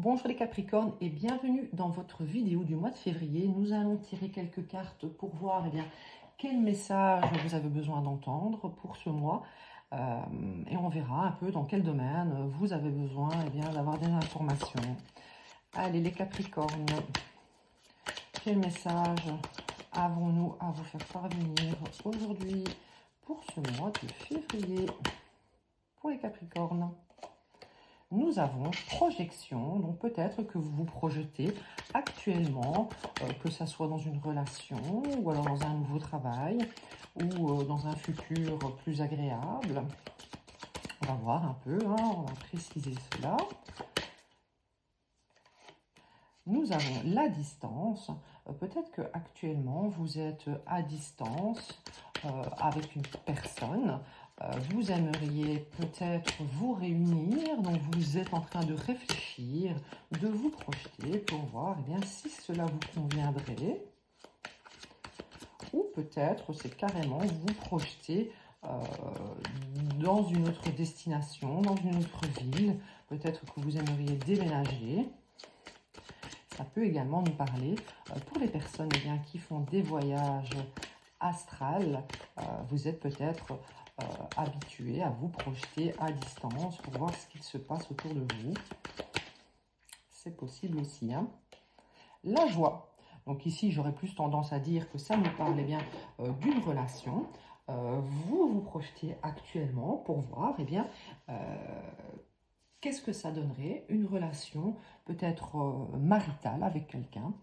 Bonjour les Capricornes et bienvenue dans votre vidéo du mois de février. Nous allons tirer quelques cartes pour voir quel message vous avez besoin d'entendre pour ce mois. Et on verra un peu dans quel domaine vous avez besoin d'avoir des informations. Allez les Capricornes, quel message avons-nous à vous faire parvenir aujourd'hui pour ce mois de février pour les Capricornes? Nous avons projection, donc peut-être que vous vous projetez actuellement, que ça soit dans une relation ou alors dans un nouveau travail ou dans un futur plus agréable. On va voir un peu, on va préciser cela. Nous avons la distance. Peut-être que actuellement vous êtes à distance avec une personne. Vous aimeriez peut-être vous réunir, donc vous êtes en train de réfléchir, de vous projeter pour voir si cela vous conviendrait. Ou peut-être c'est carrément vous projeter dans une autre destination, dans une autre ville. Peut-être que vous aimeriez déménager. Ça peut également nous parler pour les personnes qui font des voyages astrales. Vous êtes peut-être habitué à vous projeter à distance pour voir ce qu'il se passe autour de vous. C'est possible aussi. La joie. Donc ici, j'aurais plus tendance à dire que ça nous parle d'une relation. Vous vous projetez actuellement pour voir qu'est-ce que ça donnerait, une relation peut-être maritale avec quelqu'un.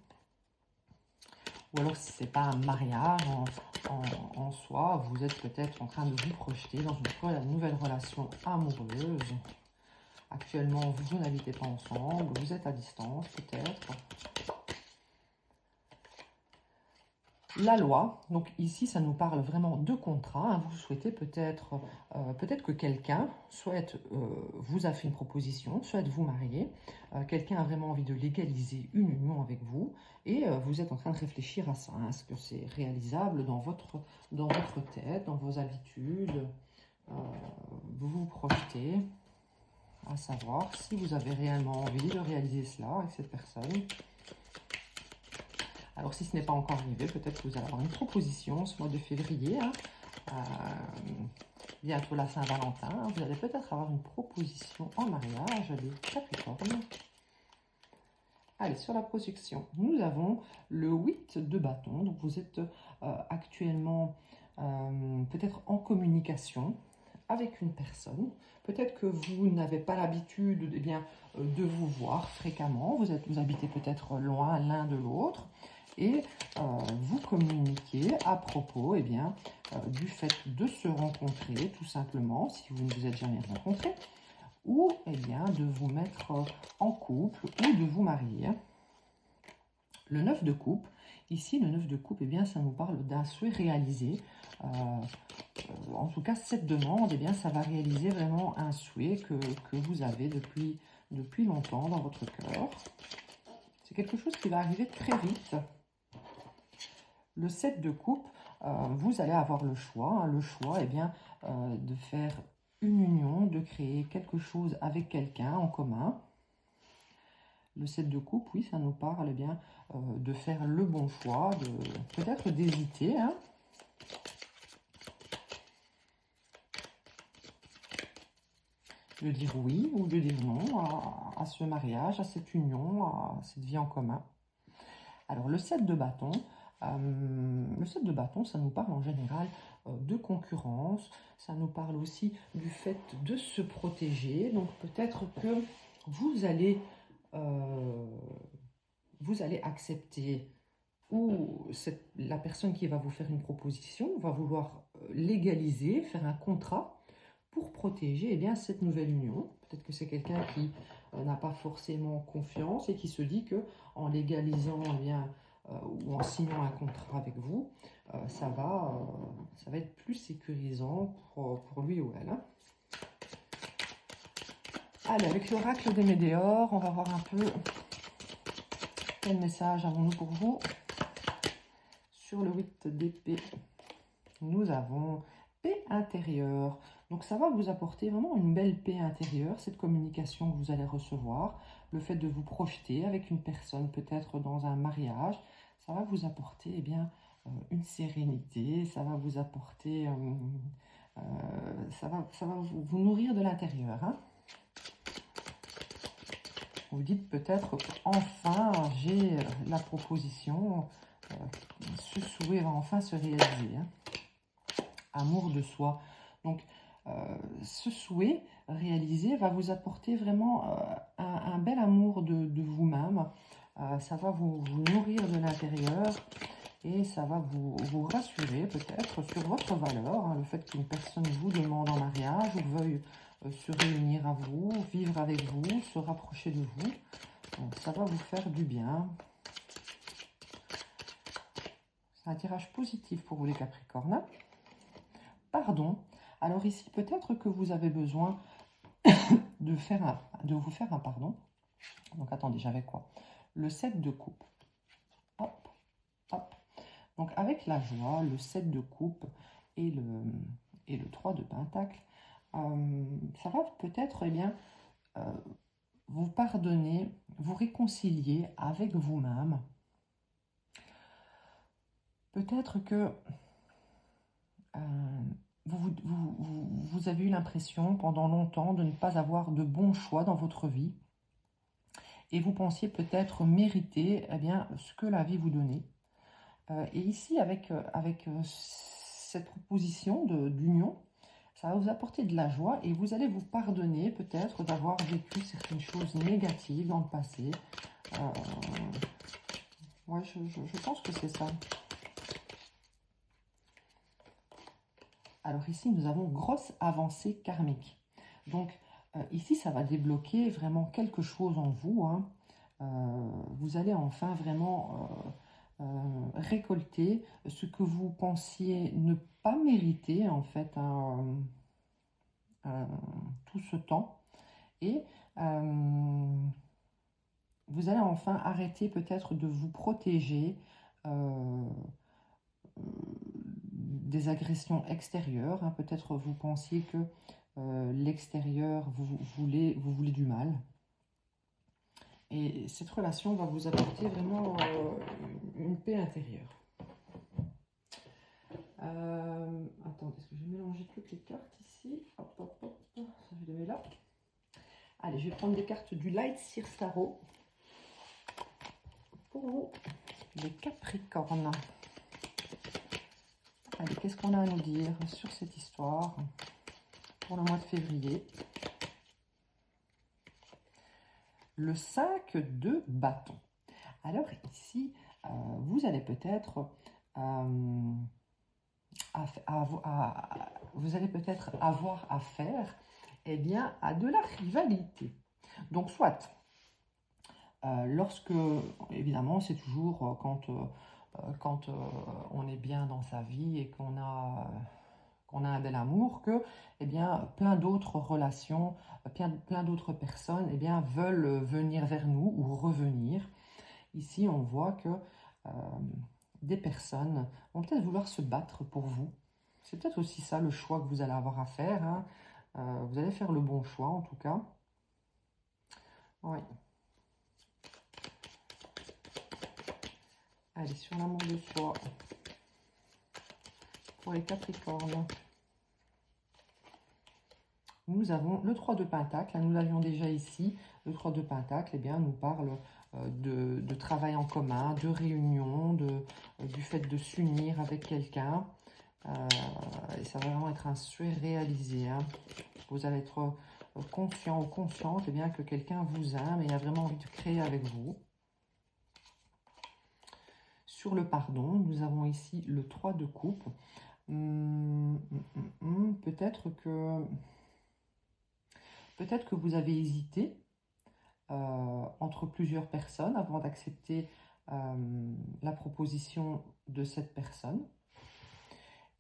Ou alors si ce n'est pas un mariage en soi, vous êtes peut-être en train de vous projeter dans une nouvelle relation amoureuse. Actuellement, vous n'habitez pas ensemble, vous êtes à distance peut-être. La loi, donc ici ça nous parle vraiment de contrat. Vous souhaitez peut-être que quelqu'un souhaite vous a fait une proposition, souhaite vous marier, quelqu'un a vraiment envie de légaliser une union avec vous et vous êtes en train de réfléchir à ça. Est-ce que c'est réalisable dans votre tête, dans vos habitudes? Vous vous projetez à savoir si vous avez réellement envie de réaliser cela avec cette personne. Alors, si ce n'est pas encore arrivé, peut-être que vous allez avoir une proposition ce mois de février. Bientôt la Saint-Valentin. Vous allez peut-être avoir une proposition en mariage, les Capricornes. Allez, sur la projection, nous avons le 8 de bâton. Donc, vous êtes actuellement peut-être en communication avec une personne. Peut-être que vous n'avez pas l'habitude de vous voir fréquemment. Vous habitez peut-être loin l'un de l'autre. Et vous communiquez à propos du fait de se rencontrer, tout simplement, si vous ne vous êtes jamais rencontrés, ou de vous mettre en couple ou de vous marier. Le 9 de coupe, ici le 9 de coupe, ça nous parle d'un souhait réalisé. En tout cas, cette demande, ça va réaliser vraiment un souhait que vous avez depuis longtemps dans votre cœur. C'est quelque chose qui va arriver très vite. Le 7 de coupe, vous allez avoir le choix. Le choix de faire une union, de créer quelque chose avec quelqu'un en commun. Le 7 de coupe, oui, ça nous parle de faire le bon choix, peut-être d'hésiter. De dire oui ou de dire non à ce mariage, à cette union, à cette vie en commun. Alors, le 7 de bâton, ça nous parle en général de concurrence, ça nous parle aussi du fait de se protéger. Donc, peut-être que vous allez accepter ou la personne qui va vous faire une proposition va vouloir légaliser, faire un contrat pour protéger cette nouvelle union. Peut-être que c'est quelqu'un qui n'a pas forcément confiance et qui se dit que en légalisant ou en signant un contrat avec vous, ça va être plus sécurisant pour lui ou elle. Allez, avec l'oracle des Médéors, on va voir un peu quel message avons-nous pour vous. Sur le 8 d'épée, nous avons paix intérieure. Donc ça va vous apporter vraiment une belle paix intérieure, cette communication que vous allez recevoir. le fait de vous projeter avec une personne, peut-être dans un mariage, ça va vous apporter eh bien, une sérénité, ça va vous apporter, ça va vous nourrir de l'intérieur. Hein. Vous dites peut-être enfin j'ai la proposition, ce souhait va enfin se réaliser. Hein. Amour de soi. Donc, ce souhait réalisé va vous apporter vraiment un bel amour de vous-même. Ça va vous nourrir de l'intérieur et ça va vous rassurer peut-être sur votre valeur. Hein, le fait qu'une personne vous demande en mariage ou veuille se réunir à vous, vivre avec vous, se rapprocher de vous. Ça va vous faire du bien. C'est un tirage positif pour vous les Capricornes. Pardon. Alors ici, peut-être que vous avez besoin de vous faire un pardon. Donc attendez, j'avais quoi? Le 7 de coupe. Hop, hop. Donc avec la joie, le 7 de coupe et le 3 de pentacle, ça va peut-être eh bien, vous pardonner, vous réconcilier avec vous-même. Peut-être que vous avez eu l'impression pendant longtemps de ne pas avoir de bons choix dans votre vie et vous pensiez peut-être mériter eh bien, ce que la vie vous donnait. Et ici, avec cette proposition d'union, ça va vous apporter de la joie et vous allez vous pardonner peut-être d'avoir vécu certaines choses négatives dans le passé. Ouais, je pense que c'est ça. Alors ici, nous avons grosse avancée karmique. Donc ici, ça va débloquer vraiment quelque chose en vous. Hein. Vous allez enfin vraiment récolter ce que vous pensiez ne pas mériter en fait tout ce temps. Et vous allez enfin arrêter peut-être de vous protéger des agressions extérieures. Hein. Peut-être vous pensiez que l'extérieur vous voulez du mal. Et cette relation va vous apporter vraiment une paix intérieure. Attendez, est-ce que je vais mélanger toutes les cartes ici? Hop, hop, hop, ça je les mets là. Allez, je vais prendre des cartes du Light Circe Tarot pour vous, les Capricornes. Allez, qu'est-ce qu'on a à nous dire sur cette histoire pour le mois de février? Le 5 de bâton. Alors ici, vous allez peut-être vous allez peut-être avoir affaire eh bien, à de la rivalité. Donc soit, lorsque, évidemment, c'est toujours quand on est bien dans sa vie et qu'on a un bel amour, que eh bien, plein d'autres relations, plein d'autres personnes eh bien, veulent venir vers nous ou revenir. Ici, on voit que des personnes vont peut-être vouloir se battre pour vous. C'est peut-être aussi ça le choix que vous allez avoir à faire. Hein. Vous allez faire le bon choix en tout cas. Oui. Allez, sur l'amour de soi. Pour les Capricornes. Nous avons le 3 de Pentacle. Nous l'avions déjà ici. Le 3 de Pentacle eh bien, nous parle de travail en commun, de réunion, du fait de s'unir avec quelqu'un. Et ça va vraiment être un souhait réalisé. Hein. Vous allez être conscient ou consciente eh bien, que quelqu'un vous aime et a vraiment envie de créer avec vous. Sur le pardon, nous avons ici le 3 de coupe. Peut-être que vous avez hésité entre plusieurs personnes avant d'accepter la proposition de cette personne.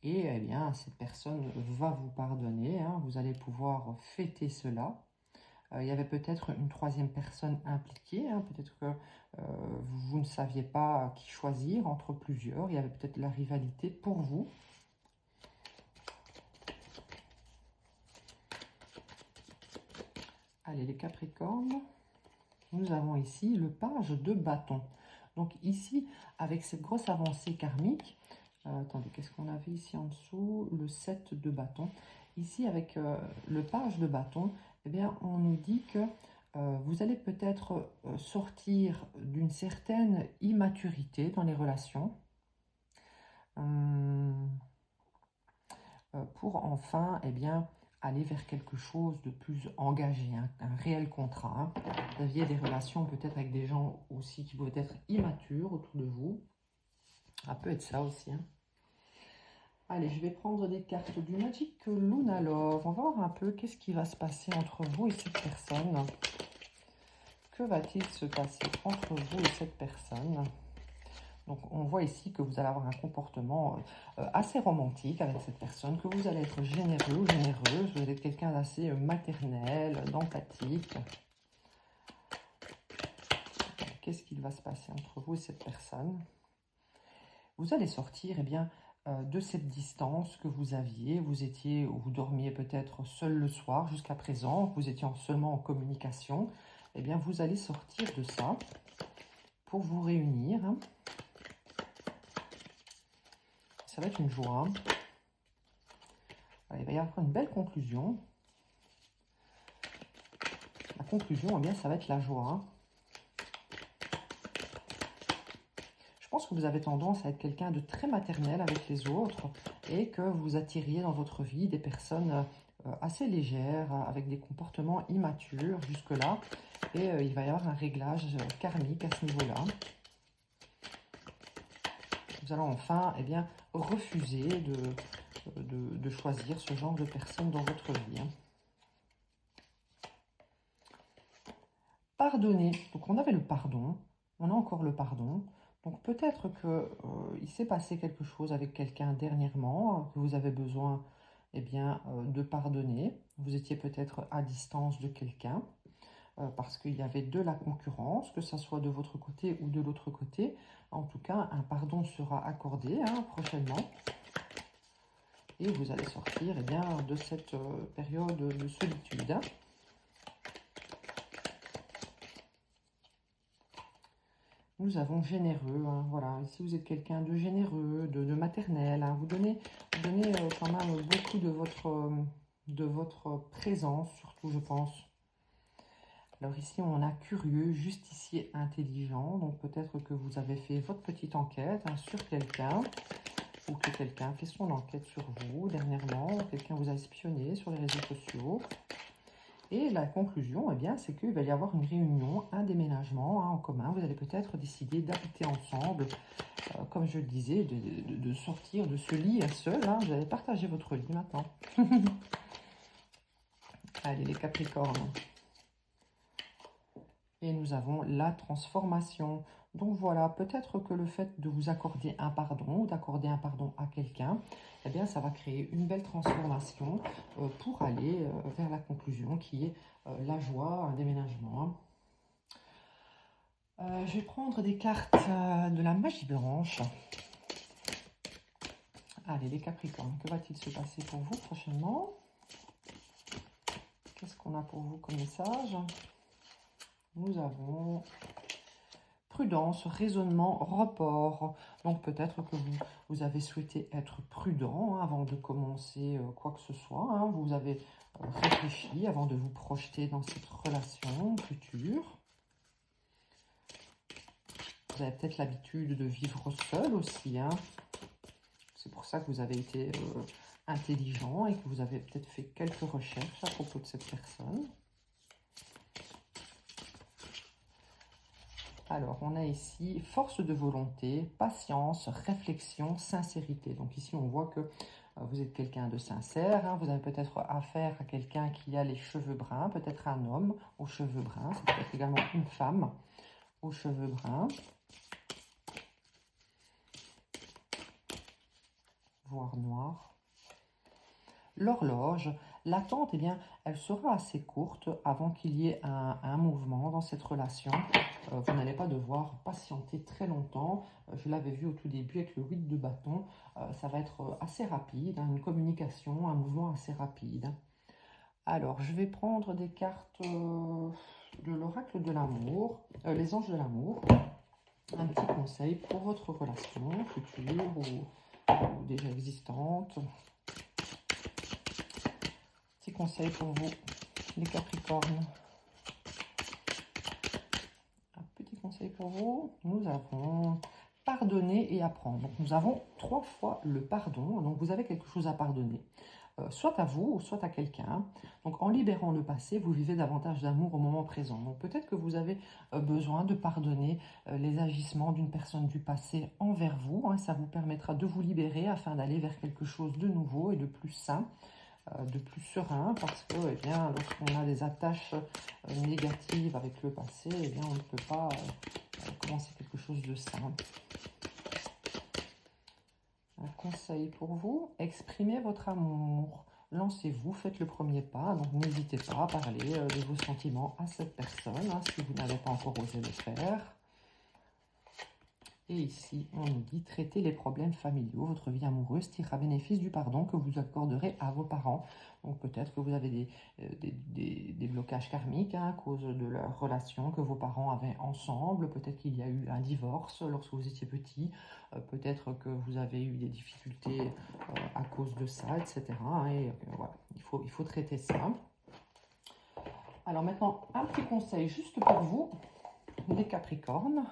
Et eh bien, cette personne va vous pardonner. Hein, vous allez pouvoir fêter cela. Il y avait peut-être une troisième personne impliquée. Hein, peut-être que vous ne saviez pas qui choisir entre plusieurs. Il y avait peut-être la rivalité pour vous. Allez, les Capricornes. nous avons ici le page de bâton. Donc ici, avec cette grosse avancée karmique, attendez, qu'est-ce qu'on avait ici en dessous? Le 7 de bâton. Ici, avec le page de bâton, eh bien, on nous dit que vous allez peut-être sortir d'une certaine immaturité dans les relations pour enfin, eh bien, aller vers quelque chose de plus engagé, hein, un réel contrat. Hein. Vous aviez des relations peut-être avec des gens aussi qui pouvaient être immatures autour de vous. Ça peut être ça aussi. Hein. Allez, je vais prendre des cartes du Magic Luna Love. On va voir un peu qu'est-ce qui va se passer entre vous et cette personne. Que va-t-il se passer entre vous et cette personne? Donc, on voit ici que vous allez avoir un comportement assez romantique avec cette personne, que vous allez être généreux ou généreuse, vous êtes quelqu'un d'assez maternel, d'empathique. Qu'est-ce qu'il va se passer entre vous et cette personne? Vous allez sortir, eh bien, de cette distance que vous aviez. Vous étiez, ou vous dormiez peut-être seul le soir jusqu'à présent, vous étiez seulement en communication. Eh bien, vous allez sortir de ça pour vous réunir. Hein. Ça va être une joie. Il va y avoir une belle conclusion. La conclusion, eh bien, ça va être la joie. Je pense que vous avez tendance à être quelqu'un de très maternel avec les autres et que vous attiriez dans votre vie des personnes assez légères, avec des comportements immatures jusque-là. Et il va y avoir un réglage karmique à ce niveau-là. Vous allez enfin, eh bien, refuser de choisir ce genre de personnes dans votre vie. Hein. Pardonner. Donc, on avait le pardon. On a encore le pardon. Donc, peut-être qu'il s'est passé quelque chose avec quelqu'un dernièrement, que vous avez besoin, eh bien, de pardonner. Vous étiez peut-être à distance de quelqu'un, parce qu'il y avait de la concurrence, que ce soit de votre côté ou de l'autre côté. En tout cas, un pardon sera accordé hein, prochainement. Et vous allez sortir eh bien, de cette période de solitude. Hein. Nous avons généreux, hein, voilà, ici vous êtes quelqu'un de généreux, de maternel, hein, vous donnez quand même beaucoup de votre présence, surtout je pense. Alors ici on a curieux, justicier, intelligent, donc peut-être que vous avez fait votre petite enquête hein, sur quelqu'un, ou que quelqu'un fait son enquête sur vous dernièrement, quelqu'un vous a espionné sur les réseaux sociaux. Et la conclusion, eh bien, c'est qu'il va y avoir une réunion, un déménagement hein, en commun. Vous allez peut-être décider d'habiter ensemble, comme je le disais, de sortir de ce lit seul. Hein. Vous allez partager votre lit maintenant. Allez, les Capricornes. Et nous avons la transformation. Donc voilà, peut-être que le fait de vous accorder un pardon ou d'accorder un pardon à quelqu'un, eh bien ça va créer une belle transformation pour aller vers la conclusion qui est la joie, un déménagement. Je vais prendre des cartes de la magie blanche. Allez, les Capricornes, que va-t-il se passer pour vous prochainement? Qu'est-ce qu'on a pour vous comme message? Nous avons prudence, raisonnement, report. Donc peut-être que vous avez souhaité être prudent hein, avant de commencer quoi que ce soit. Hein. Vous avez réfléchi avant de vous projeter dans cette relation future. Vous avez peut-être l'habitude de vivre seul aussi. Hein. C'est pour ça que vous avez été intelligent et que vous avez peut-être fait quelques recherches à propos de cette personne. Alors, on a ici force de volonté, patience, réflexion, sincérité. Donc ici, on voit que vous êtes quelqu'un de sincère. Hein. Vous avez peut-être affaire à quelqu'un qui a les cheveux bruns, peut-être un homme aux cheveux bruns. C'est peut-être également une femme aux cheveux bruns. Voire noir. L'horloge, l'attente, eh bien, elle sera assez courte avant qu'il y ait un mouvement dans cette relation. Vous n'allez pas devoir patienter très longtemps. Je l'avais vu au tout début avec le 8 de bâton. Ça va être assez rapide, hein, une communication, un mouvement assez rapide. Alors, je vais prendre des cartes de l'oracle de l'amour, les anges de l'amour. Un petit conseil pour votre relation future ou déjà existante. Petit conseil pour vous, les Capricornes. Un petit conseil pour vous, nous avons pardonner et apprendre. Donc nous avons 3 fois le pardon, donc vous avez quelque chose à pardonner. Soit à vous, soit à quelqu'un. Donc en libérant le passé, vous vivez davantage d'amour au moment présent. Donc peut-être que vous avez besoin de pardonner les agissements d'une personne du passé envers vous. Hein, ça vous permettra de vous libérer afin d'aller vers quelque chose de nouveau et de plus sain, de plus serein, parce que eh bien, lorsqu'on a des attaches négatives avec le passé, eh bien, on ne peut pas commencer quelque chose de sain. Un conseil pour vous, exprimez votre amour. Lancez-vous, faites le premier pas. Donc n'hésitez pas à parler de vos sentiments à cette personne, hein, si vous n'avez pas encore osé le faire. Et ici, on nous dit, traitez les problèmes familiaux. Votre vie amoureuse tirera bénéfice du pardon que vous accorderez à vos parents. Donc peut-être que vous avez des blocages karmiques hein, à cause de leur relation que vos parents avaient ensemble. Peut-être qu'il y a eu un divorce lorsque vous étiez petit. Peut-être que vous avez eu des difficultés à cause de ça, etc. Et voilà, il faut traiter ça. Alors maintenant, un petit conseil juste pour vous, les Capricornes.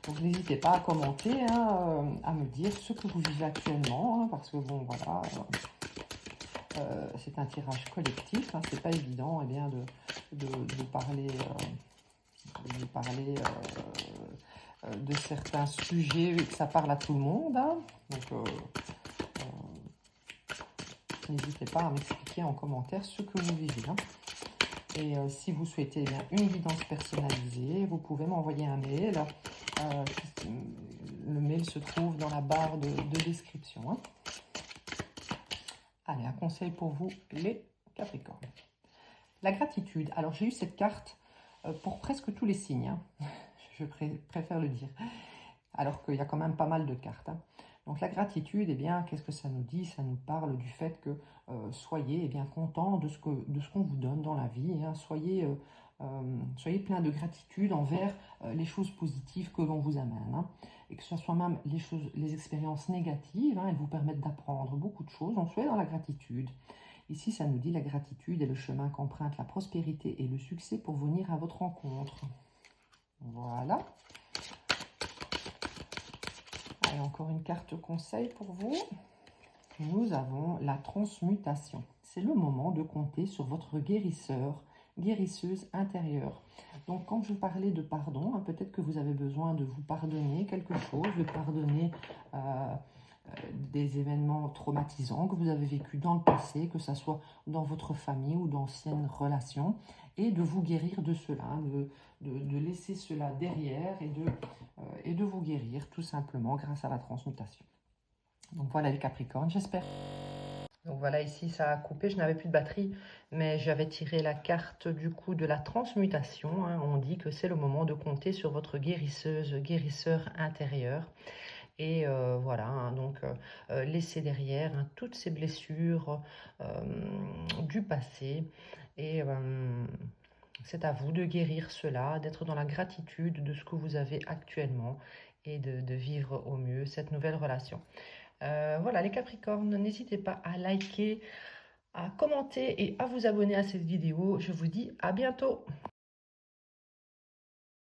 Donc n'hésitez pas à commenter, hein, à me dire ce que vous vivez actuellement, hein, parce que bon voilà, c'est un tirage collectif, hein, c'est pas évident eh bien, de parler, de certains sujets et que ça parle à tout le monde. Hein. Donc n'hésitez pas à m'expliquer en commentaire ce que vous vivez. Hein. Et si vous souhaitez eh bien, une guidance personnalisée, vous pouvez m'envoyer un mail. Le mail se trouve dans la barre de description. Hein. Allez, un conseil pour vous, les Capricornes. La gratitude. Alors, j'ai eu cette carte pour presque tous les signes. Hein. Je préfère le dire. Alors qu'il y a quand même pas mal de cartes. Hein. Donc, la gratitude, eh bien, qu'est-ce que ça nous dit? Ça nous parle du fait que soyez eh bien, content de ce qu'on vous donne dans la vie. Hein. Soyez plein de gratitude envers les choses positives que l'on vous amène. Hein. Et que ce soit même les expériences négatives, hein, elles vous permettent d'apprendre beaucoup de choses. Donc, soyez dans la gratitude. Ici, ça nous dit la gratitude est le chemin qu'emprunte la prospérité et le succès pour venir à votre rencontre. Voilà. Allez, encore une carte conseil pour vous. Nous avons la transmutation. C'est le moment de compter sur votre guérisseur, guérisseuse intérieure. Donc, quand je parlais de pardon, hein, peut-être que vous avez besoin de vous pardonner quelque chose, de pardonner des événements traumatisants que vous avez vécus dans le passé, que ce soit dans votre famille ou d'anciennes relations, et de vous guérir de cela, de laisser cela derrière et de vous guérir tout simplement grâce à la transmutation. Donc voilà les Capricornes, j'espère. Donc voilà, ici ça a coupé, je n'avais plus de batterie, mais j'avais tiré la carte du coup de la transmutation. Hein. On dit que c'est le moment de compter sur votre guérisseur intérieur. Et voilà, hein, donc laissez derrière hein, toutes ces blessures du passé. Et c'est à vous de guérir cela, d'être dans la gratitude de ce que vous avez actuellement et de vivre au mieux cette nouvelle relation. Voilà les Capricornes, n'hésitez pas à liker, à commenter et à vous abonner à cette vidéo. Je vous dis à bientôt.